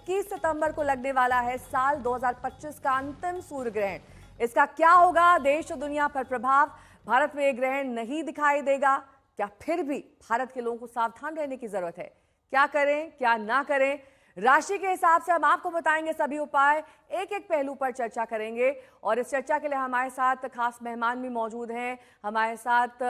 21 सितंबर को लगने वाला है साल 2025 का अंतिम सूर्य ग्रहण। इसका क्या होगा, देश और दुनिया पर प्रभाव, भारत में यह ग्रहण नहीं दिखाई देगा क्या? फिर भी भारत के लोगों को सावधान रहने की जरूरत है। क्या करें क्या ना करें, राशि के हिसाब से हम आपको बताएंगे सभी उपाय, एक एक पहलू पर चर्चा करेंगे। और इस चर्चा के लिए हमारे साथ खास मेहमान भी मौजूद हैं। हमारे साथ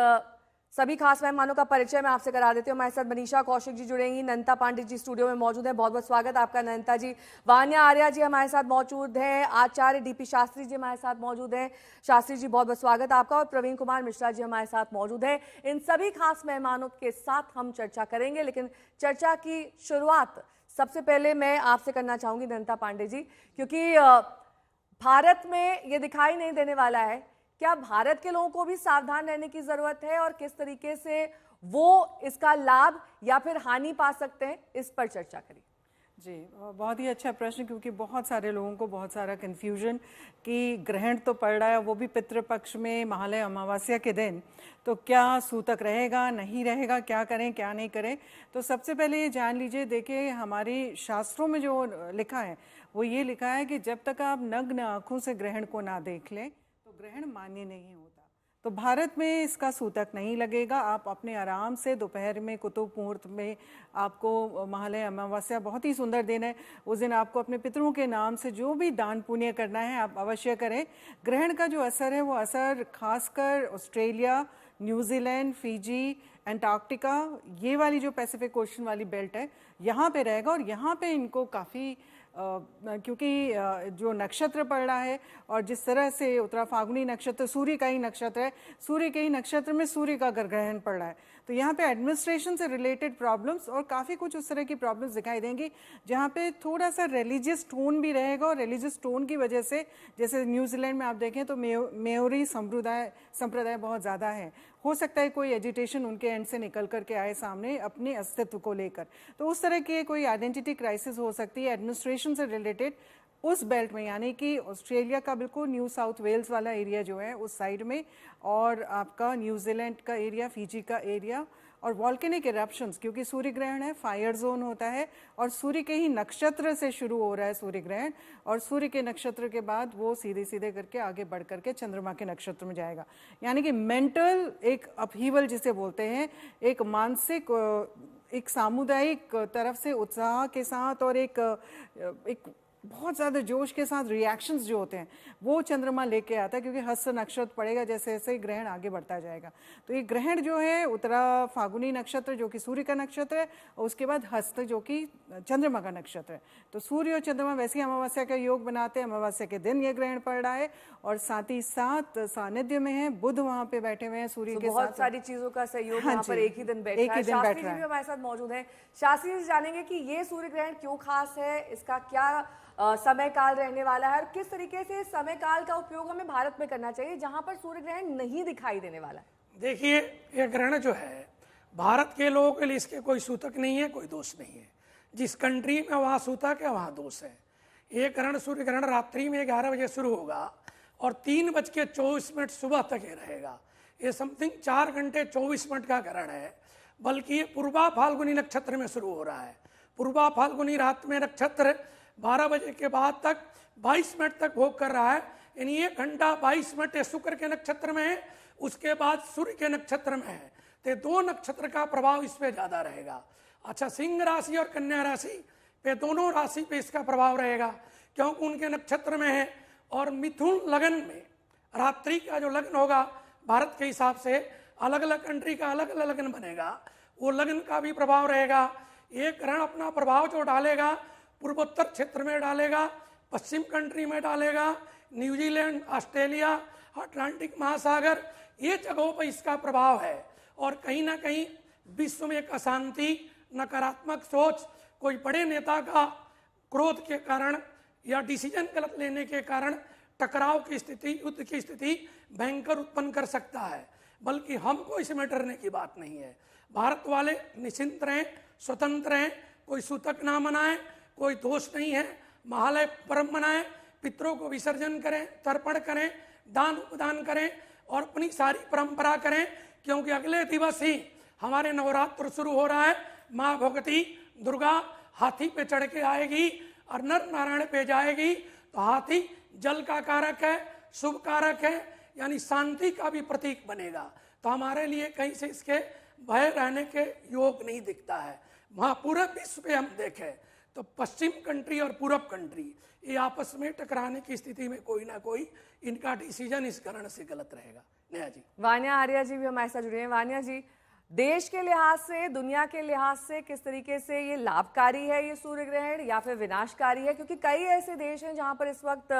सभी खास मेहमानों का परिचय मैं आपसे करा देती हूँ। हमारे साथ मनीषा कौशिक जी जुड़ेंगी, नंता पांडे जी स्टूडियो में मौजूद हैं, बहुत बहुत स्वागत आपका नंता जी। वान्या आर्या जी हमारे साथ मौजूद हैं, आचार्य डीपी शास्त्री जी हमारे साथ मौजूद हैं, शास्त्री जी बहुत बहुत स्वागत आपका। और प्रवीण कुमार मिश्रा जी हमारे साथ मौजूद हैं। इन सभी खास मेहमानों के साथ हम चर्चा करेंगे, लेकिन चर्चा की शुरुआत सबसे पहले मैं आपसे करना चाहूंगी नंता पांडे जी, क्योंकि भारत में ये दिखाई नहीं देने वाला है। क्या भारत के लोगों को भी सावधान रहने की जरूरत है और किस तरीके से वो इसका लाभ या फिर हानि पा सकते हैं, इस पर चर्चा करें। जी, बहुत ही अच्छा प्रश्न, क्योंकि बहुत सारे लोगों को बहुत सारा कन्फ्यूजन कि ग्रहण तो पड़ रहा है, वो भी पितृपक्ष में महालय अमावस्या के दिन, तो क्या सूतक रहेगा नहीं रहेगा, क्या करें क्या नहीं करें। तो सबसे पहले ये जान लीजिए, देखिए हमारे शास्त्रों में जो लिखा है वो ये लिखा है कि जब तक आप नग्न आँखों से ग्रहण को ना देख लें तो ग्रहण मान्य नहीं होता। तो भारत में इसका सूतक नहीं लगेगा। आप अपने आराम से दोपहर में कुतुब मुहूर्त में, आपको महालय अमावस्या बहुत ही सुंदर दिन है, उस दिन आपको अपने पितरों के नाम से जो भी दान पुण्य करना है आप अवश्य करें। ग्रहण का जो असर है वो असर खासकर ऑस्ट्रेलिया, न्यूजीलैंड, फिजी, अंटार्कटिका, ये वाली जो पैसिफिक ओशन वाली बेल्ट है यहाँ पे रहेगा। और यहाँ पे इनको काफ़ी क्योंकि जो नक्षत्र पड़ रहा है और जिस तरह से उत्तरा फाल्गुनी नक्षत्र सूर्य का ही नक्षत्र है, सूर्य के ही नक्षत्र में सूर्य का ग्रहण पड़ रहा है, तो यहाँ पे एडमिनिस्ट्रेशन से रिलेटेड प्रॉब्लम्स और काफ़ी कुछ उस तरह की प्रॉब्लम्स दिखाई देंगी, जहाँ पे थोड़ा सा रिलीजियस टोन भी रहेगा। और रिलीजियस टोन की वजह से, जैसे न्यूजीलैंड में आप देखें तो मेयोरी संप्रदाय बहुत ज़्यादा है, हो सकता है कोई एजिटेशन उनके एंड से निकल करके आए सामने अपने अस्तित्व को लेकर, तो उस तरह की कोई आइडेंटिटी क्राइसिस हो सकती है एडमिनिस्ट्रेशन से रिलेटेड उस बेल्ट में, यानी कि ऑस्ट्रेलिया का बिल्कुल न्यू साउथ वेल्स वाला एरिया जो है उस साइड में, और आपका न्यूजीलैंड का एरिया, फिजी का एरिया, और वॉल्केनिक इरप्शंस, क्योंकि सूर्य ग्रहण है, फायर जोन होता है और सूर्य के ही नक्षत्र से शुरू हो रहा है सूर्य ग्रहण, और सूर्य के नक्षत्र के बाद वो सीधे सीधे करके आगे बढ़ करके चंद्रमा के नक्षत्र में जाएगा। यानी कि मेंटल एक अपहीवल जिसे बोलते हैं, एक मानसिक, एक सामुदायिक तरफ से उत्साह के साथ और एक बहुत ज़्यादा जोश के साथ रिएक्शंस जो होते हैं वो चंद्रमा लेके आता है, क्योंकि हस्त नक्षत्र पड़ेगा जैसे जैसे ग्रहण आगे बढ़ता जाएगा। तो ये ग्रहण जो है उत्तरा फाल्गुनी नक्षत्र जो कि सूर्य का नक्षत्र है, और उसके बाद हस्त जो कि चंद्रमा का नक्षत्र है। तो सूर्य और चंद्रमा वैसे ही अमावस्या का योग बनाते हैं, अमावस्या के दिन ये ग्रहण पड़ रहा है, और साथ ही साथ सानिध्य में है बुध वहाँ पे बैठे हुए हैं सूर्य के साथ। बहुत सारी चीजों का सहयोग यहाँ पर एक ही दिन बैठ रहा है। शास्त्री जी भी हमारे साथ मौजूद हैं। शास्त्री जी जानेंगे कि ये सूर्य ग्रहण क्यों खास है, इसका क्या समय काल रहने वाला है और किस तरीके से समय काल का उपयोग हमें भारत में करना चाहिए जहां पर सूर्य ग्रहण नहीं दिखाई देने वाला है। देखिए, ये ग्रहण जो है भारत के लोगों के लिए इसके कोई सूतक नहीं है, कोई दोष नहीं है। जिस कंट्री में वहाँ सूतक है वहाँ दोष है। ये ग्रहण सूर्य ग्रहण रात्रि में 11 बजे शुरू होगा और 3:24 सुबह तक ये रहेगा। ये समथिंग 4 घंटे 24 मिनट का ग्रहण है, बल्कि ये पूर्वा फाल्गुनी नक्षत्र में शुरू हो रहा है। पूर्वा फाल्गुनी रात में नक्षत्र 12 बजे के बाद तक 22 मिनट तक भोग कर रहा है, यानी 1 घंटा 22 मिनट शुक्र के नक्षत्र में है, उसके बाद सूर्य के नक्षत्र में है, तो 2 नक्षत्र का प्रभाव इस पे ज्यादा रहेगा। अच्छा, सिंह राशि और कन्या राशि पे, दोनों राशि पे इसका प्रभाव रहेगा, क्योंकि उनके नक्षत्र में है। और मिथुन लगन में रात्रि का जो लग्न होगा भारत के हिसाब से, अलग अलग कंट्री का अलग अलग लग्न बनेगा, वो लग्न का भी प्रभाव रहेगा। ये ग्रहण अपना प्रभाव जो डालेगा पूर्वोत्तर क्षेत्र में डालेगा, पश्चिम कंट्री में डालेगा, न्यूजीलैंड, ऑस्ट्रेलिया, अटलांटिक महासागर, ये जगहों पर इसका प्रभाव है। और कहीं ना कहीं विश्व में एक अशांति, नकारात्मक सोच, कोई बड़े नेता का क्रोध के कारण या डिसीजन गलत लेने के कारण टकराव की स्थिति, युद्ध की स्थिति भयंकर उत्पन्न कर सकता है। बल्कि हमको इसमें डरने की बात नहीं है। भारत वाले निश्चिंत रहें, स्वतंत्र रहें, कोई सूतक ना मनाएं, कोई दोष नहीं है। महालय पर्व मनाएं, पितरों को विसर्जन करें, तर्पण करें, दान उपदान करें और अपनी सारी परंपरा करें, क्योंकि अगले दिवस ही हमारे नवरात्र शुरू हो रहा है। माँ भगवती दुर्गा हाथी पे चढ़ के आएगी और नर नारायण पे जाएगी तो हाथी जल का कारक है, शुभ कारक है, यानी शांति का भी प्रतीक बनेगा। तो हमारे लिए कहीं से इसके भय रहने के योग नहीं दिखता है। वहाँ पूरे विश्व पे हम देखें तो पश्चिम कंट्री और पूरब कंट्री ये आपस में टकराने की स्थिति में कोई ना कोई इनका डिसीजन इस कारण से गलत रहेगा। नेहा जी, वान्या आर्या जी भी हमारे साथ जुड़े हैं। वान्या जी, देश के लिहाज से, दुनिया के लिहाज से किस तरीके से ये लाभकारी है ये सूर्य ग्रहण या फिर विनाशकारी है? क्योंकि कई ऐसे देश हैं जहां पर इस वक्त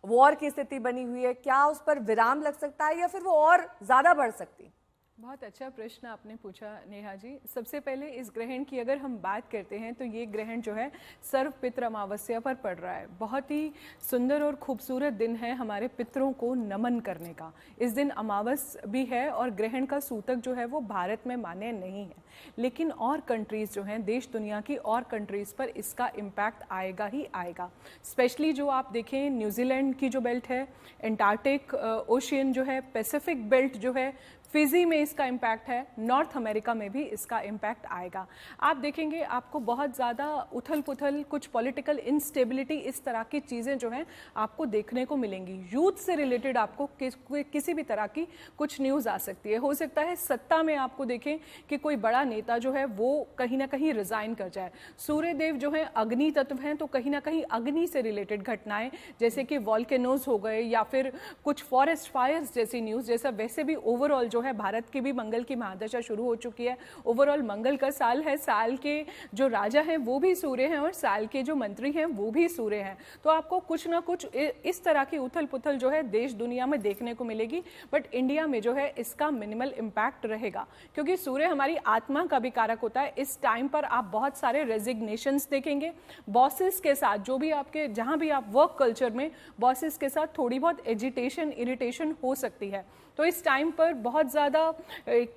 वॉर की स्थिति बनी हुई है। क्या उस पर विराम लग सकता है या फिर वो और ज्यादा बढ़ सकती? बहुत अच्छा प्रश्न आपने पूछा नेहा जी। सबसे पहले इस ग्रहण की अगर हम बात करते हैं तो ये ग्रहण जो है सर्व पितृ अमावस्या पर पड़ रहा है। बहुत ही सुंदर और खूबसूरत दिन है हमारे पितरों को नमन करने का। इस दिन अमावस भी है और ग्रहण का सूतक जो है वो भारत में मान्य नहीं है, लेकिन और कंट्रीज़ जो हैं, देश दुनिया की और कंट्रीज़ पर इसका इम्पैक्ट आएगा ही आएगा। स्पेशली जो आप देखें न्यूजीलैंड की जो बेल्ट है, एंटार्क्टिक ओशियन जो है, पैसिफिक बेल्ट जो है, फिजी में इसका इम्पैक्ट है, नॉर्थ अमेरिका में भी इसका इम्पैक्ट आएगा। आप देखेंगे आपको बहुत ज़्यादा उथल पुथल, कुछ पॉलिटिकल इंस्टेबिलिटी, इस तरह की चीज़ें जो हैं आपको देखने को मिलेंगी। यूथ से रिलेटेड आपको किसी भी तरह की कुछ न्यूज़ आ सकती है। हो सकता है सत्ता में आपको देखें कि कोई बड़ा नेता जो है वो कहीं ना कहीं रिज़ाइन कर जाए। सूर्य देव जो है अग्नि तत्व हैं, तो कहीं ना कहीं अग्नि से रिलेटेड घटनाएं जैसे कि वॉल्केनोज हो गए या फिर कुछ फॉरेस्ट फायर्स जैसी न्यूज़, जैसा वैसे भी ओवरऑल जो है भारत की भी मंगल की महादशा शुरू हो चुकी है। ओवरऑल मंगल का साल है, साल के जो राजा हैं वो भी सूर्य हैं और साल के जो मंत्री हैं वो भी सूर्य हैं। तो आपको कुछ ना कुछ इस तरह की उथल पुथल जो है देश दुनिया में देखने को मिलेगी। बट इंडिया में जो है इसका मिनिमल इम्पैक्ट रहेगा, क्योंकि सूर्य हमारी आत्मा का भी कारक होता है। इस टाइम पर आप बहुत सारे रेजिग्नेशंस देखेंगे बॉसेस के साथ, जो भी आपके जहां भी आप वर्क कल्चर में बॉसेस के साथ थोड़ी बहुत एजिटेशन, इरिटेशन हो सकती है। तो इस टाइम पर बहुत ज़्यादा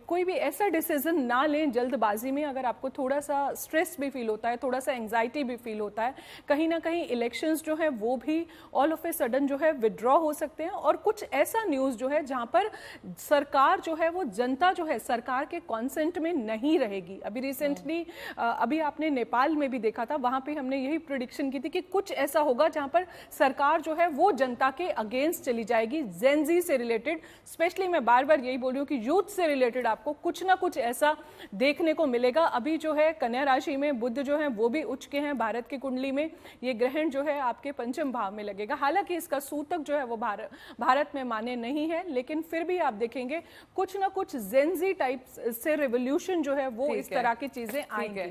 कोई भी ऐसा डिसीजन ना लें जल्दबाजी में। अगर आपको थोड़ा सा स्ट्रेस भी फील होता है, थोड़ा सा एंग्जाइटी भी फील होता है, कहीं ना कहीं इलेक्शंस जो है वो भी ऑल ऑफ ए सडन जो है विड्रॉ हो सकते हैं। और कुछ ऐसा न्यूज़ जो है जहां पर सरकार जो है वो जनता जो है सरकार के कॉन्सेंट में नहीं रहेगी। अभी रिसेंटली अभी आपने नेपाल में भी देखा था, वहां पर हमने यही प्रिडिक्शन की थी कि कुछ ऐसा होगा जहां पर सरकार जो है वो जनता के अगेंस्ट चली जाएगी। जेन ज़ी से रिलेटेड, स्पेशली मैं बार बार यही बोल रही हूँ कि यूथ से रिलेटेड आपको कुछ ना कुछ ऐसा देखने को मिलेगा। अभी जो है कन्या राशि में बुध जो है वो भी उच्च के हैं भारत की कुंडली में। ये ग्रहण जो है आपके पंचम भाव में लगेगा। हालांकि इसका सूतक जो है वो भारत में मान्य नहीं है, लेकिन फिर भी आप देखेंगे कुछ ना कुछ जेन ज़ी टाइप से रेवोल्यूशन जो है वो इस तरह की चीजें आएंगी।